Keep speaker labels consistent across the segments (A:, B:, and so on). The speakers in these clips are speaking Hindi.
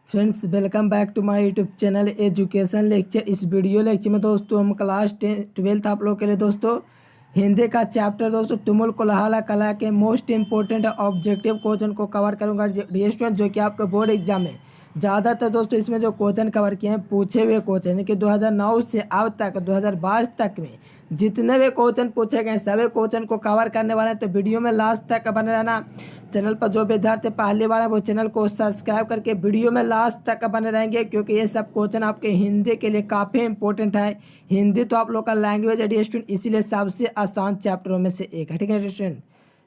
A: Friends welcome back to my YouTube channel education lecture. इस वीडियो लेक्चर में दोस्तों हम क्लास 12th आप लोग के लिए दोस्तों हिंदी का चैप्टर दोस्तों तुमुल कोलाहला कला के मोस्ट इंपॉर्टेंट ऑब्जेक्टिव क्वेश्चन को कवर करूंगा स्टूडेंट, जो कि आपका बोर्ड एग्जाम में ज़्यादातर दोस्तों इसमें जो क्वेश्चन कवर किए हैं पूछे हुए क्वेश्चन, यानी कि 2009 से अब तक 2022 तक में जितने भी क्वेश्चन पूछे गए सभी क्वेश्चन को कवर करने वाले हैं। तो वीडियो में लास्ट तक बने रहना। चैनल पर जो विद्यार्थी पहली बार है वो चैनल को सब्सक्राइब करके वीडियो में लास्ट तक बने रहेंगे, क्योंकि ये सब क्वेश्चन आपके हिंदी के लिए काफ़ी इंपॉर्टेंट है। हिंदी तो आप लोग का लैंग्वेज है स्टूडेंट, इसीलिए सबसे आसान चैप्टरों में से एक है। ठीक है स्टूडेंट,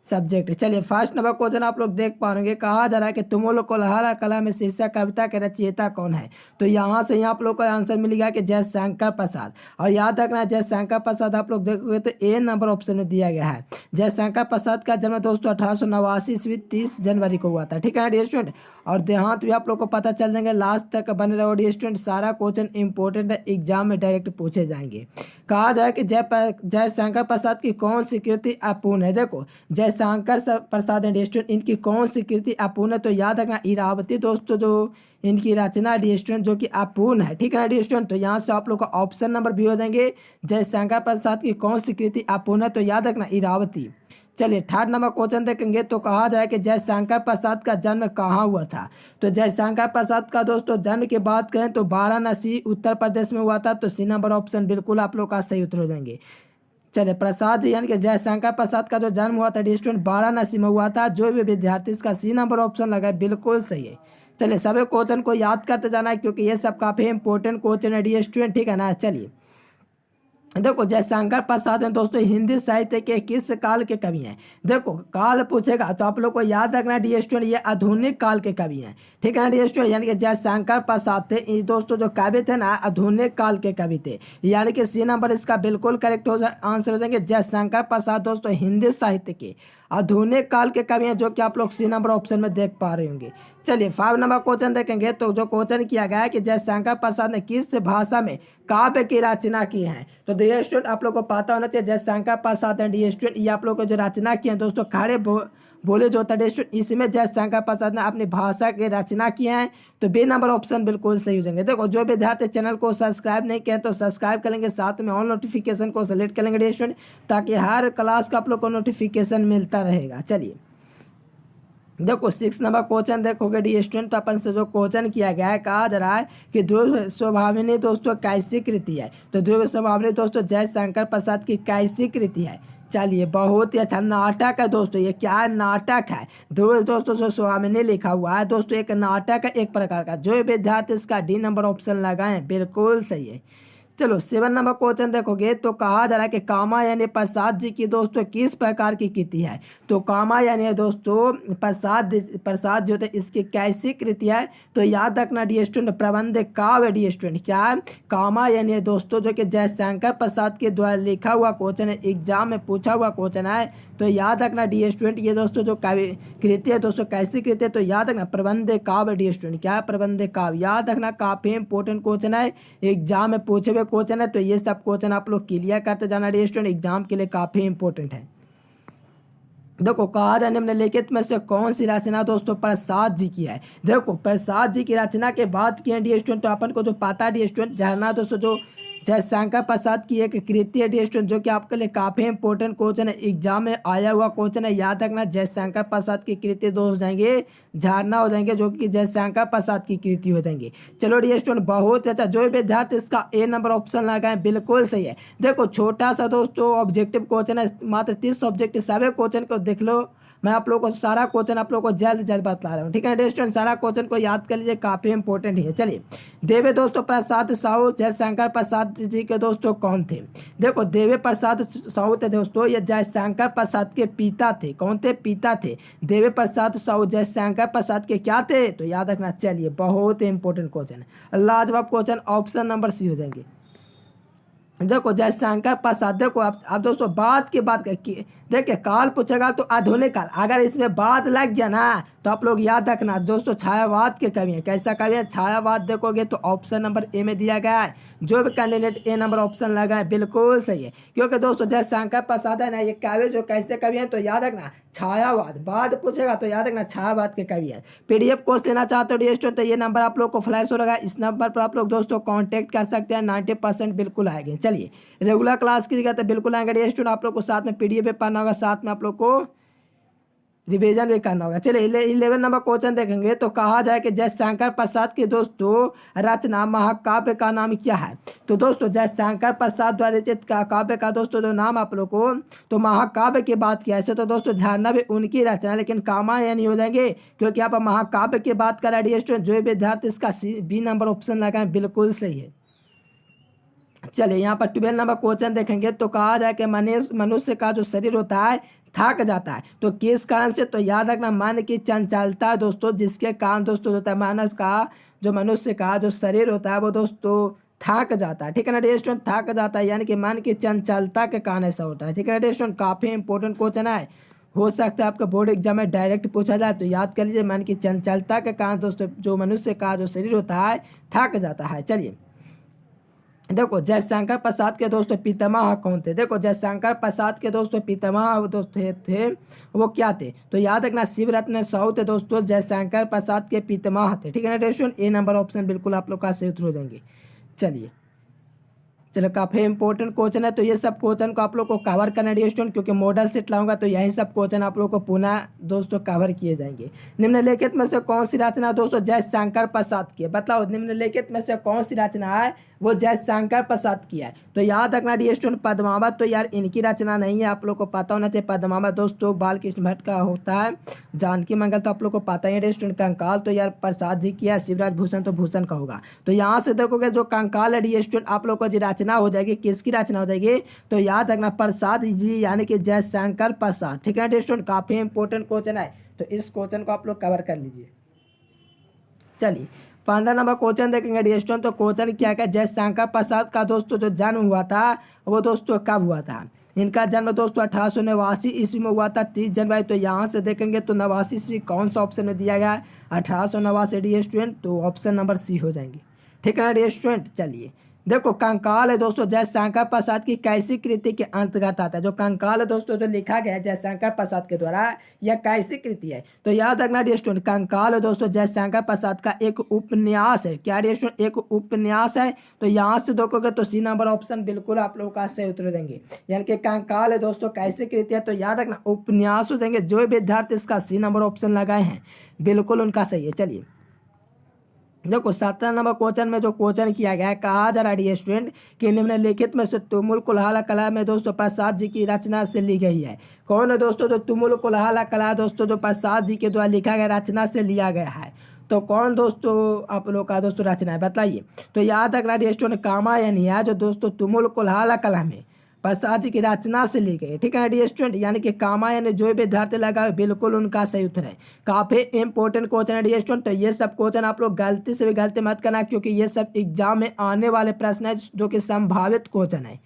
A: सब्जेक्ट। चलिए फर्स्ट नंबर क्वेश्चन आप लोग देख पा रहे, कहा जा रहा है कि तुमुल कोलाहला कला में शीर्षक कविता के रचयिता कौन है। तो यहाँ से आप लोग को आंसर मिलेगा कि जयशंकर प्रसाद। और याद रखना जयशंकर प्रसाद आप लोग देखोगे तो ए नंबर ऑप्शन में दिया गया है। जयशंकर प्रसाद का जन्म दोस्तों 1889 ईस्वी 30 जनवरी को हुआ था। ठीक है डियर स्टूडेंट, और देहांत भी आप लोग को पता चल जाएंगे। लास्ट तक बने रहो डियर स्टूडेंट, सारा क्वेश्चन इंपॉर्टेंट है, एग्जाम में डायरेक्ट पूछे जाएंगे। कहा जाए कि जयशंकर प्रसाद की कौन सी कृति अपूर्ण है। देखो जयशंकर प्रसाद है स्टूडेंट, इनकी कौन सी कृति अपूर्ण है। तो याद रखना इरावती दोस्तों जो इनकी रचना डी स्टूडेंट जो कि अपूर्ण है। ठीक है डी स्टूडेंट, तो यहाँ से आप लोग का ऑप्शन नंबर भी हो जाएंगे। जयशंकर प्रसाद की कौन सी कृति अपूर्ण है, तो याद रखना इरावती। चलिए थर्ड नंबर क्वेश्चन देखेंगे। तो कहा जाए कि जयशंकर प्रसाद का जन्म कहाँ हुआ था। तो जयशंकर प्रसाद का दोस्तों जन्म की बात करें तो वाराणसी उत्तर प्रदेश में हुआ था। तो सी नंबर ऑप्शन बिल्कुल आप लोग का सही उत्तर हो जाएंगे। चलिए प्रसाद यानी कि जयशंकर प्रसाद का जो जन्म हुआ था स्टूडेंट वाराणसी में हुआ था। जो भी विद्यार्थी इसका सी नंबर ऑप्शन लगा बिल्कुल सही है। चलिए सभी क्वेश्चन को याद करते जाना है, क्योंकि ये सब काफी इंपॉर्टेंट क्वेश्चन है स्टूडेंट। ठीक है ना। चलिए देखो जयशंकर प्रसाद हैं दोस्तों हिंदी साहित्य के किस काल के कवि हैं। देखो काल पूछेगा तो आप लोग को याद रखना डी स्टूडेंट ये आधुनिक काल के कवि हैं। ठीक है ना डी स्टूडेंट, यानी कि जयशंकर प्रसाद थे ये दोस्तों जो कवि थे ना आधुनिक काल के कवि थे, यानी कि सी नंबर इसका बिल्कुल करेक्ट आंसर हो जाएंगे। जयशंकर प्रसाद दोस्तों हिंदी साहित्य के आधुनिक काल के कवि हैं, जो कि आप लोग सी नंबर ऑप्शन में देख पा रहे होंगे। चलिए 5 नंबर क्वेश्चन देखेंगे। तो जो क्वेश्चन किया गया है कि जयशंकर प्रसाद ने किस भाषा में काव्य की रचना की है। तो डियर स्टूडेंट आप लोग को पता होना चाहिए Jaishankar Prasad and dear student ये आप लोग को जो रचना की है दोस्तों खड़े बोले जो होता है स्टूडेंट, इसमें जयशंकर प्रसाद ने अपनी भाषा की रचना किए हैं। तो बी नंबर ऑप्शन बिल्कुल सही हो जाएंगे। देखो जो विद्यार्थी चैनल को सब्सक्राइब नहीं किए तो सब्सक्राइब करेंगे, साथ में ऑल नोटिफिकेशन को सेलेक्ट करेंगे डियर स्टूडेंट, ताकि हर क्लास का आप लोग को नोटिफिकेशन मिलता रहेगा। चलिए देखो 6 नंबर क्वेश्चन देखोगे डी स्टूडेंट, तो अपन से जो क्वेश्चन किया गया है कहा जा रहा है कि ध्रुव स्वभाविनी दोस्तों कैसी कृति है। तो ध्रुव स्वभाविनी दोस्तों जयशंकर प्रसाद की कैसी कृति है। चलिए बहुत ही अच्छा नाटक है दोस्तों, ये क्या है नाटक है। ध्रुव दोस्तों जो स्वामिनी लिखा हुआ है दोस्तों एक नाटक है एक प्रकार का। जो विद्यार्थी इसका डी नंबर ऑप्शन लगाए बिल्कुल सही है। चलो 7 नंबर क्वेश्चन देखोगे। तो कहा जा रहा है कि कामा यानी प्रसाद जी की दोस्तों किस प्रकार की कृति है। तो कामा यानी दोस्तों प्रसाद जो थे इसकी कैसी कृति है। तो याद रखना डी स्टूडेंट प्रबंध काव्य डी स्टूडेंट क्या है कामा यानी दोस्तों जो कि जयशंकर प्रसाद के द्वारा लिखा हुआ क्वेश्चन है, एग्जाम में पूछा हुआ क्वेश्चन है। तो याद रखना डी स्टूडेंट ये दोस्तों जो काव्य कृति है दोस्तों कैसी कृति है। तो याद रखना प्रबंध काव्य डी स्टूडेंट क्या है प्रबंध काव्य। याद रखना काफी इंपॉर्टेंट क्वेश्चन है, एग्जाम में पूछे हुए क्वेश्चन है। तो ये सब क्वेश्चन आप लोग क्लियर करते जाना डी स्टूडेंट, एग्जाम के लिए काफी इंपॉर्टेंट है। देखो कहा जाए निम्नलिखित में से कौन सी रचना दोस्तों प्रसाद जी की है। देखो प्रसाद जी की रचना के बात की है डी स्टूडेंट, तो अपन को जो पता है डी स्टूडेंट झरना दोस्तों जो जयशंकर प्रसाद की एक कृति है डी स्टूडेंट, जो कि आपके लिए काफी इंपॉर्टेंट क्वेश्चन है, एग्जाम में आया हुआ क्वेश्चन है। याद रखना जयशंकर प्रसाद की कृति दो हो जाएंगे झरना हो जाएंगे, जो कि जयशंकर प्रसाद की कृति हो जाएंगे। चलो डी स्टूडेंट बहुत अच्छा, जो विद्यार्थी इसका ए नंबर ऑप्शन लगाए बिल्कुल सही है। देखो छोटा सा दोस्तों ऑब्जेक्टिव क्वेश्चन है, मात्र 30 ऑब्जेक्टिव सभी क्वेश्चन को देख लो। मैं आप लोगों को सारा क्वेश्चन आप लोगों को जल्द जल्द बता रहा हूँ। ठीक है स्टूडेंट, सारा क्वेश्चन को याद कर लीजिए, काफी इंपॉर्टेंट है। चलिए देवे दोस्तों प्रसाद साहू जयशंकर प्रसाद जी के दोस्तों कौन थे। देखो देवे प्रसाद साहू थे दोस्तों ये जयशंकर प्रसाद के पिता थे। कौन थे पिता थे। देवे प्रसाद साहू जयशंकर प्रसाद के क्या थे। तो याद रखना। चलिए बहुत इंपॉर्टेंट क्वेश्चन है, लाजवाब क्वेश्चन, ऑप्शन नंबर सी हो जाएंगे। देखो जयशंकर प्रसाद, देखो आप दोस्तों बात की बात करके देखिए, काल पूछेगा तो आधुनिक काल, अगर इसमें बात लग गया ना तो आप लोग याद रखना दोस्तों, छायावाद के कवि है। कैसा कवि है? छायावाद देखोगे तो ऑप्शन नंबर ए में दिया गया है। जो भी कैंडिडेट ए नंबर ऑप्शन लगा है बिल्कुल सही है, क्योंकि दोस्तों जयशंकर प्रसाद है ना, ये कवि जो कैसे कवि है तो याद रखना छायावाद, बाद पूछेगा तो याद रखना छायावाद के कवि है। पीडीएफ कोर्स लेना चाहते हो डिस्ट्रो तो ये नंबर आप लोग को फ्लैश हो रहा है, इस नंबर पर आप लोग दोस्तों कांटेक्ट कर सकते हैं, 90% बिल्कुल आएंगे। चलिए रेगुलर क्लास की जगह तो बिल्कुल आएंगे डिस्ट्रो, आप लोग को साथ में पीडीएफ भी पढ़ना होगा, साथ में आप लोग को रिवीजन भी करना होगा। चलिए 11 नंबर क्वेश्चन देखेंगे तो कहा जाए कि जयशंकर प्रसाद के दोस्तों रचना महाकाव्य का नाम क्या है? तो दोस्तों जयशंकर प्रसाद द्वारा रचित काव्य का दोस्तों जो नाम आप लोग को तो महाकाव्य की बात किया, ऐसे तो दोस्तों झरना भी उनकी रचना, लेकिन कामायन नहीं हो जाएंगे क्योंकि यहाँ पर महाकाव्य की बात कर रहा है स्टूडेंट। जो विद्यार्थी इसका बी नंबर ऑप्शन लगाए बिल्कुल सही है। चलिए यहाँ पर 12 नंबर क्वेश्चन देखेंगे तो कहा जाए कि मनुष्य का जो शरीर होता है थक जाता है, तो किस कारण से? तो याद रखना मन की चंचलता दोस्तों, जिसके कारण दोस्तों होता है मानव का जो मनुष्य का जो शरीर होता है वो दोस्तों थक जाता है। ठीक है ना स्टूडेंट, थक जाता है यानी कि मन की चंचलता के कारण ऐसा होता है। ठीक है ना स्टूडेंट, काफी इंपॉर्टेंट क्वेश्चन है, हो सकता है आपका बोर्ड एग्जाम में डायरेक्ट पूछा जाए, तो याद कर लीजिए मन की चंचलता के कारण दोस्तों जो मनुष्य का जो शरीर होता है थक जाता है। चलिए देखो जयशंकर प्रसाद के दोस्तों पितामह कौन थे? देखो जयशंकर प्रसाद के दोस्तों पितामह दोस्तों थे वो क्या थे? तो याद रखना शिवरत्न साहू थे दोस्तों, जयशंकर प्रसाद के पितामह थे। ठीक है ना स्टूडेंट, ए नंबर ऑप्शन बिल्कुल आप लोग का सही उत्तर हो जाएंगे। चलिए चलो काफ़ी इंपॉर्टेंट क्वेश्चन है, तो ये सब क्वेश्चन को आप लोग को कवर करना है स्टूडेंट, क्योंकि मॉडल सेट लाऊंगा तो यही सब क्वेश्चन आप लोग को पुनः दोस्तों कवर किए जाएंगे। निम्नलिखित में से कौन सी रचना दोस्तों जयशंकर प्रसाद की है? बताओ निम्नलिखित में से कौन सी रचना है वो जयशंकर प्रसाद की है? तो याद रखना स्टूडेंट पद्मावत तो यार इनकी रचना नहीं है, आप लोग को पता होना चाहिए। पद्मावत दोस्तों बालकृष्ण भट्ट का होता है। जानकी मंगल तो आप लोग को पता ही है स्टूडेंट। कंकाल तो यार प्रसाद जी की है। शिवराज भूषण तो भूषण का होगा। तो यहाँ से देखोगे जो कंकाल है स्टूडेंट आप लोग को जो रचना हो जाएगी, किसकी रचना हो जाएगी? तो याद रखना प्रसाद जी यानी कि जयशंकर प्रसाद। ठीक है ना स्टूडेंट, काफी इंपॉर्टेंट क्वेश्चन है, तो इस क्वेश्चन को आप लोग कवर कर लीजिए। चलिए 15 नंबर क्वेश्चन देखेंगे स्टूडेंट, तो क्वेश्चन क्या क्या जयशंकर प्रसाद का दोस्तों जो जन्म हुआ था वो दोस्तों कब हुआ था? इनका जन्म दोस्तों 1889 ईस्वी में हुआ था, 30 जनवरी। तो यहाँ से देखेंगे तो 89 ईस्वी कौन सा ऑप्शन में दिया गया है? 1889 स्टूडेंट, तो ऑप्शन नंबर सी हो जाएंगे। ठीक है ना स्टूडेंट, चलिए देखो कंकाल है दोस्तों जयशंकर प्रसाद की कैसी कृति के अंतर्गत आता है? जो कंकाल है दोस्तों जो लिखा गया है जयशंकर प्रसाद के द्वारा, यह कैसी कृति है? तो याद रखना स्टूडेंट कंकाल है दोस्तों जयशंकर प्रसाद का एक उपन्यास है। क्या स्टूडेंट? एक उपन्यास है। तो यहाँ से देखोगे तो सी नंबर ऑप्शन बिल्कुल आप लोगों का सही उत्तर देंगे, यानी कि कंकाल है दोस्तों कैसी कृति है? तो याद रखना उपन्यास हो देंगे। जो विद्यार्थी इसका सी नंबर ऑप्शन लगाए हैं बिल्कुल उनका सही है। चलिए देखो 17 नंबर क्वेश्चन में जो क्वेश्चन किया गया है, कहा जा रहा है स्टूडेंट कि निम्नलिखित में से तुमुल कुल्हाड़ा कला में दोस्तों प्रसाद जी की रचना से ली गई है। कौन है दोस्तों? तो तुमुल कुल्हाड़ा कला दोस्तों जो प्रसाद जी के द्वारा लिखा गया रचना से लिया गया है। तो कौन दोस्तों आप लोग का दोस्तों रचना है बताइए? तो याद रखना स्टूडेंट कामायन है जो दोस्तों तुमुल कुल्हाड़ा कला में प्रसाद जी की रचना से ली गई। ठीक है ना स्टूडेंट, यानी कि कामायन जो विद्यार्थी लगा बिल्कुल उनका सही उत्तर है। काफी इंपॉर्टेंट क्वेश्चन है स्टूडेंट, तो ये सब क्वेश्चन आप लोग गलती से भी गलती मत करना, क्योंकि ये सब एग्जाम में आने वाले प्रश्न है जो कि संभावित क्वेश्चन है।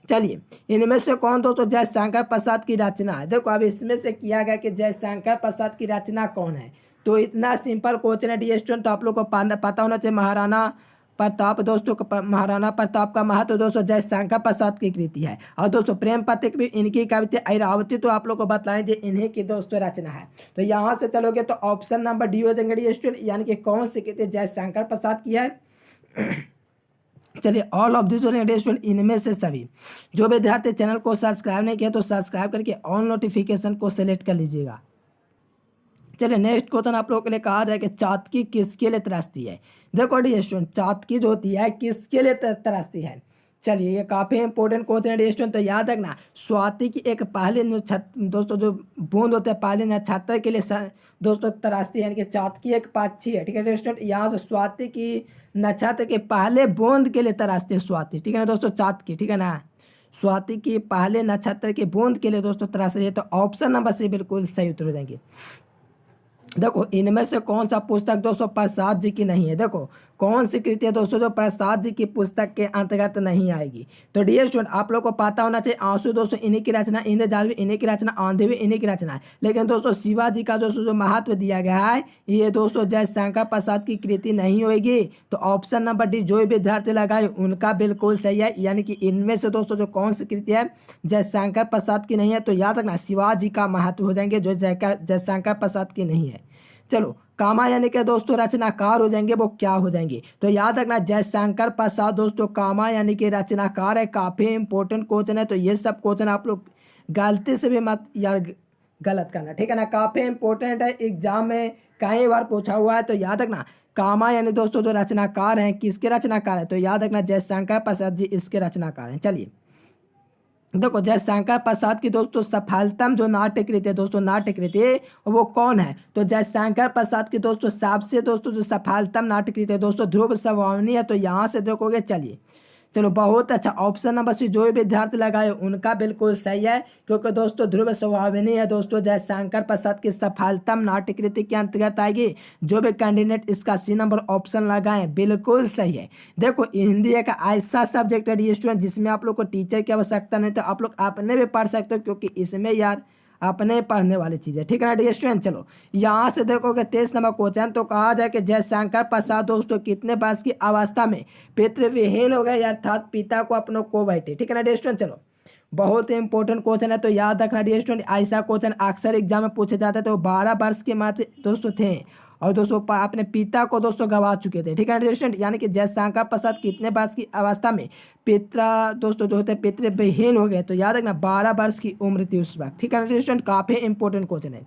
A: चलिए इनमें से कौन दोस्तों जयशंकर प्रसाद की रचना है? देखो अब इसमें से किया गया कि जयशंकर प्रसाद की रचना कौन है, तो इतना सिंपल क्वेश्चन है स्टूडेंट, तो आप लोग को पता होना चाहिए। महाराणा प्रताप का महत्व दोस्तों जयशंकर प्रसाद की कृति है। और दोस्तों प्रेम पथिक भी इनकी कविता, ऐरावती तो आप लोग को बताएं जो इन्हीं की दोस्तों रचना है। तो यहाँ से चलोगे तो ऑप्शन नंबर डी हो जाएंगे स्टूडेंट, यानी कि कौन सी कृति जयशंकर प्रसाद की है? चलिए ऑल ऑफ दिस स्टूडेंट इनमें से सभी। जो विद्यार्थी चैनल को सब्सक्राइब नहीं किया तो सब्सक्राइब करके ऑल नोटिफिकेशन को सिलेक्ट कर लीजिएगा। चलिए नेक्स्ट क्वेश्चन आप लोगों के लिए कहा जाए कि चातकी किसके लिए तराशती है? देखो स्टूडेंट चातकी जो होती है किसके लिए तराशती है? चलिए ये काफ़ी इंपॉर्टेंट क्वेश्चन है स्टूडेंट, तो याद रखना स्वाति की एक पहले दोस्तों जो बूंद होते हैं पहले नक्षत्र के लिए दोस्तों तराशती है, यानी कि चातकी एक पाक्षी है। ठीक है स्टूडेंट, यहाँ से स्वाति की नक्षत्र के पहले बूंद के लिए तराशती है स्वाति। ठीक है ना दोस्तों, चातकी। ठीक है ना, स्वाति की पहले नक्षत्र के बूंद के लिए दोस्तों तराशती है। तो ऑप्शन नंबर से बिल्कुल सही उत्तर देंगे। देखो इनमें से कौन सा पुस्तक दोस्तों प्रसाद जी की नहीं है? देखो कौन सी कृति है दोस्तों जो प्रसाद जी की पुस्तक के अंतर्गत नहीं आएगी? तो डियर स्टूडेंट आप लोग को पता होना चाहिए आंसू दोस्तों इन्हीं की रचना, इंद्रजाल भी इन्हीं की रचना, आंधी भी इन्हीं की रचना है। लेकिन दोस्तों शिवाजी का दोस्तों जो महत्व दिया गया है ये दोस्तों जयशंकर प्रसाद की कृति नहीं होगी। तो ऑप्शन नंबर डी जो विद्यार्थी लगाए उनका बिल्कुल सही है, यानी कि इनमें से दोस्तों जो कौन सी कृति है जयशंकर प्रसाद की नहीं है, तो याद रखना शिवाजी का महत्व हो जाएंगे जो जयशंकर प्रसाद की नहीं है। चलो कामायनी के दोस्तों रचनाकार हो जाएंगे, वो क्या हो जाएंगे? तो याद रखना जयशंकर प्रसाद दोस्तों कामायनी के रचनाकार है। काफी इंपॉर्टेंट क्वेश्चन है, तो ये सब क्वेश्चन आप लोग गलती से भी मत यार गलत करना, ठीक है ना। काफी इंपॉर्टेंट है, एग्जाम में कई बार पूछा हुआ है। तो याद रखना कामायनी दोस्तों जो रचनाकार हैं किसके रचनाकार है? तो याद रखना जयशंकर प्रसाद जी इसके रचनाकार हैं। चलिए देखो जयशंकर प्रसाद की दोस्तों सफलतम जो नाट्य कृति है दोस्तों, नाट्य कृति वो कौन है? तो जयशंकर प्रसाद की दोस्तों सबसे दोस्तों जो सफलतम नाट्य कृति है दोस्तों ध्रुव सवानी है। तो यहाँ से देखोगे, चलिए चलो बहुत अच्छा, ऑप्शन नंबर सी जो भी विद्यार्थी लगाए उनका बिल्कुल सही है, क्योंकि दोस्तों ध्रुव सवानी है दोस्तों जयशंकर प्रसाद की सफलतम नाट्य कृति के अंतर्गत आएगी। जो भी कैंडिडेट इसका सी नंबर ऑप्शन लगाए बिल्कुल सही है। देखो हिंदी एक ऐसा सब्जेक्ट है स्टूडेंट जिसमें आप लोग को टीचर की आवश्यकता नहीं, तो आप लोग अपने भी पढ़ सकते हो, क्योंकि इसमें यार अपने पढ़ने वाली चीज़ है, ठीक है ना डियर स्टूडेंट। चलो यहाँ से देखोगे 23 नंबर क्वेश्चन, तो कहा जाए कि जयशंकर प्रसाद दोस्तों कितने वर्ष की अवस्था में पितृविहीन हो गए, अर्थात पिता को अपनों को बैठे, ठीक है ना डियर स्टूडेंट। चलो बहुत ही इंपॉर्टेंट क्वेश्चन है, तो याद रखना डियर स्टूडेंट ऐसा क्वेश्चन अक्सर एग्जाम में पूछे जाते हैं। तो 12 वर्ष के मात्र दोस्तों थे और दोस्तों अपने पिता को दोस्तों गंवा चुके थे, ठीक है डियर स्टूडेंट। यानी कि जयशंकर प्रसाद कितने वर्ष की अवस्था में पिता दोस्तों जो होते हैं पितृविहीन हो गए? तो याद रखना 12 वर्ष की उम्र थी उस वक्त, ठीक है डियर स्टूडेंट। काफी इंपॉर्टेंट क्वेश्चन है।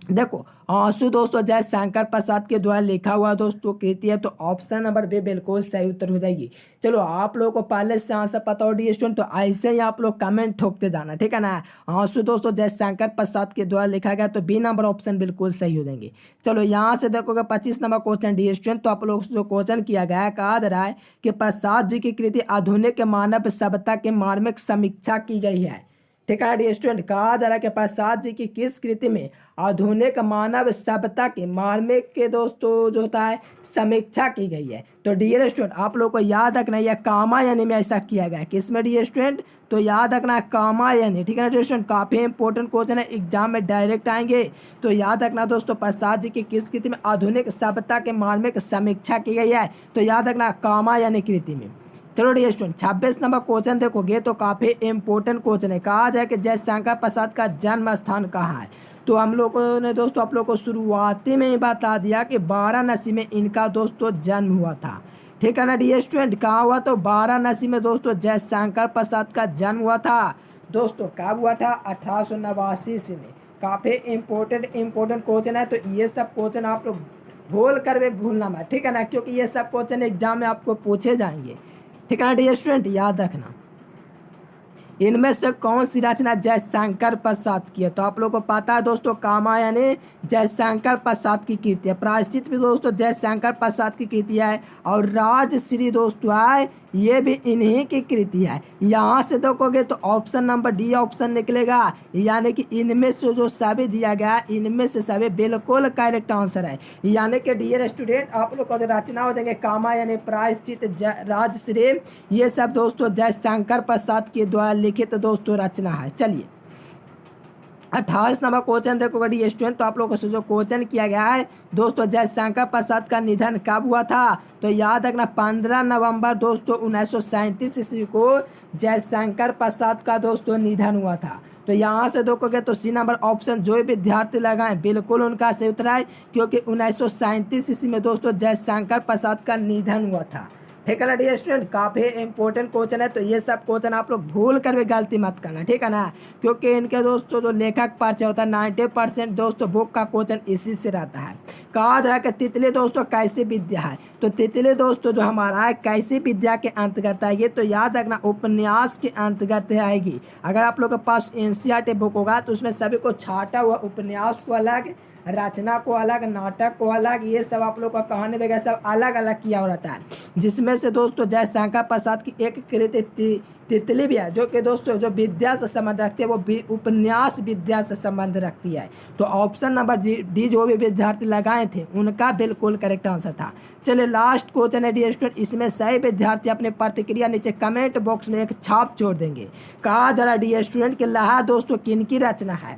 A: देखो आंसू दोस्तों जयशंकर प्रसाद के द्वारा लिखा हुआ दोस्तों कृति है, तो ऑप्शन नंबर बी बिल्कुल सही उत्तर हो जाएगी। चलो आप लोगों को पहले से आंसर पता हो डी स्टूडेंट, तो ऐसे ही आप लोग कमेंट ठोकते जाना, ठीक है ना। आंसू दोस्तों जयशंकर प्रसाद के द्वारा लिखा गया, तो बी नंबर ऑप्शन बिल्कुल सही हो जाएंगे। चलो यहाँ से देखोगे 25 नंबर क्वेश्चन डी स्टूडेंट, तो आप लोग जो क्वेश्चन किया गया है कहा जा रहा है कि प्रसाद जी की कृति आधुनिक मानव सभ्यता के मार्मिक समीक्षा की गई है, ठीक है डियर स्टूडेंट। कहा जा रहा है कि प्रसाद जी की किस कृति में आधुनिक मानव सभ्यता के मार्मिक के दोस्तों जो होता है समीक्षा की गई है? तो डियर स्टूडेंट आप लोग को याद रखना यह कामायनी में ऐसा किया गया है। किसमें डियर स्टूडेंट? तो याद रखना कामायनी, ठीक है ना डियर स्टूडेंट। काफी इंपॉर्टेंट क्वेश्चन है, एग्जाम में डायरेक्ट आएंगे। तो याद रखना दोस्तों प्रसाद जी की किस कृति में आधुनिक सभ्यता के मार्मिक समीक्षा की गई है? तो याद रखना कामायनी कृति में। चलो डियर स्टूडेंट 26 नंबर क्वेश्चन देखोगे तो काफी इंपॉर्टेंट क्वेश्चन है। कहा जाए कि जयशंकर प्रसाद का जन्म स्थान कहाँ है? तो हम लोगों ने दोस्तों आप लोग को शुरुआती में ही बता दिया कि वाराणसी में इनका दोस्तों जन्म हुआ था, ठीक है ना डियर स्टूडेंट। कहाँ हुआ? तो वाराणसी में दोस्तों जयशंकर प्रसाद का जन्म हुआ था दोस्तों। कब हुआ था? 1889 ईस्वी में। काफी इंपॉर्टेंट क्वेश्चन है, तो ये सब क्वेश्चन आप लोग भूल कर भी भूलना मत, ठीक है ना, क्योंकि ये सब क्वेश्चन एग्जाम में आपको पूछे जाएंगे, ठीक है ना डियर स्टूडेंट। याद रखना इनमें से कौन सी रचना जयशंकर प्रसाद की है? तो आप लोगों को पता है दोस्तों कामायनी जयशंकर प्रसाद की कृति है। प्रायश्चित भी दोस्तों जयशंकर प्रसाद की कृति है, और राजश्री दोस्तों है ये भी इन्हीं की कृति है। यहाँ से देखोगे तो ऑप्शन नंबर डी ऑप्शन निकलेगा, यानी कि इनमें से जो सभी दिया गया है इनमें से सभी बिल्कुल करेक्ट आंसर है। यानी कि डियर स्टूडेंट आप लोग को जो रचना हो जाएंगे कामायनी, प्रायश्चित, राजश्री, ये सब दोस्तों जयशंकर प्रसाद के द्वारा लिखित दोस्तों रचना है। चलिए 28 नंबर क्वेश्चन देखो डी स्टूडेंट, तो आप लोगों को जो क्वेश्चन किया गया है दोस्तों जयशंकर प्रसाद का निधन कब हुआ था? तो याद रखना 15 नवंबर दोस्तों 1937 ईस्वी को जयशंकर प्रसाद का दोस्तों निधन हुआ था। तो यहाँ से देखोगे तो सी नंबर ऑप्शन जो भी विद्यार्थी लगाएं बिल्कुल उनका सही उत्तर है, क्योंकि 1937 ईस्वी में दोस्तों जयशंकर प्रसाद का निधन हुआ था, ठीक है ना डियर स्टूडेंट। काफी इंपॉर्टेंट क्वेश्चन है, तो ये सब क्वेश्चन आप लोग भूल कर भी गलती मत करना, ठीक है ना, क्योंकि इनके दोस्तों जो लेखक परिचय होता है 90% दोस्तों बुक का क्वेश्चन इसी से रहता है। कहा जाए कि तितली दोस्तों कैसी विद्या है? तो तितली दोस्तों जो हमारा है कैसी विद्या के अंतर्गत आएगी? तो याद रखना उपन्यास के अंतर्गत आएगी। अगर आप लोग के पास NCERT बुक होगा तो उसमें सभी को छाटा हुआ उपन्यास को अलग रचना को अलग, नाटक को अलग, ये सब आप लोग का कहानी वगैरह सब अलग अलग किया हुआ रहता है। जिसमें से दोस्तों जयशंकर प्रसाद की एक कृति तितली भी है, जो कि दोस्तों जो विद्या से संबंध रखती है, वो उपन्यास विद्या से संबंध रखती है। तो ऑप्शन नंबर डी जो भी विद्यार्थी लगाए थे उनका बिल्कुल करेक्ट आंसर था। चलिए लास्ट क्वेश्चन है डी स्टूडेंट, इसमें सही विद्यार्थी अपने प्रतिक्रिया नीचे कमेंट बॉक्स में एक छाप छोड़ देंगे। कहा जरा डी स्टूडेंट की लहर दोस्तों किनकी रचना है।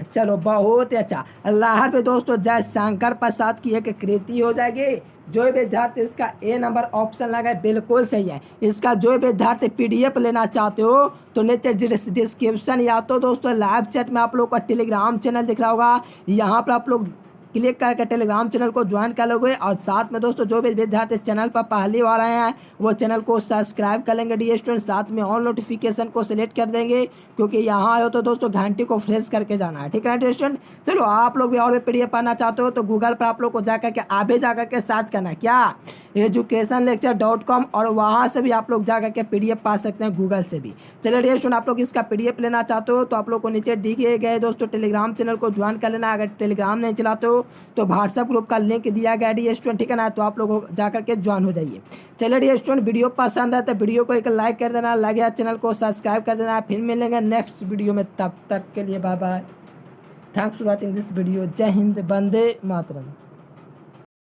A: चलो बहुत ही अच्छा, लहर पे दोस्तों जयशंकर प्रसाद की एक कृति हो जाएगी। जो विद्यार्थी इसका ए नंबर ऑप्शन लगाए बिल्कुल सही है। इसका जो विद्यार्थी पीडीएफ लेना चाहते हो तो नीचे डिस्क्रिप्शन या तो दोस्तों लाइव चैट में आप लोग का टेलीग्राम चैनल दिख रहा होगा, यहाँ पर आप लोग क्लिक करके टेलीग्राम चैनल को ज्वाइन कर लोगे। और साथ में दोस्तों जो भी विद्यार्थी चैनल पर पहली बार आए हैं वो चैनल को सब्सक्राइब कर लेंगे डी स्टूडेंट, साथ में ऑल नोटिफिकेशन को सिलेक्ट कर देंगे, क्योंकि यहाँ आए हो तो दोस्तों घंटी को फ्रेश करके जाना है, ठीक है डी स्टूडेंट। चलो आप लोग भी और भी पीडीएफ पढ़ना चाहते हो तो गूगल पर आप लोग को जाकर के अभी जाकर के सर्च करना है क्या, educationlecture.com, और वहाँ से भी आप लोग जाकर के पीडीएफ पा सकते हैं गूगल से भी। चलिए डी स्टूडेंट, आप लोग इसका पीडीएफ लेना चाहते हो तो आप लोग को नीचे दिए गए दोस्तों टेलीग्राम चैनल को ज्वाइन कर लेना। अगर टेलीग्राम नहीं चलाते हो तो व्हाट्सएप ग्रुप का लिंक दिया गया डी स्टूडेंट, ठीक है ना, तो आप लोग जाकर के ज्वाइन हो जाइए। चलिए डी स्टूडेंट, वीडियो पसंद है तो वीडियो को एक लाइक कर देना, लगे चैनल को सब्सक्राइब कर देना। फिर मिलेंगे नेक्स्ट वीडियो में, तब तक के लिए bye bye, thanks for watching this video. जय हिंद, वंदे मातरम।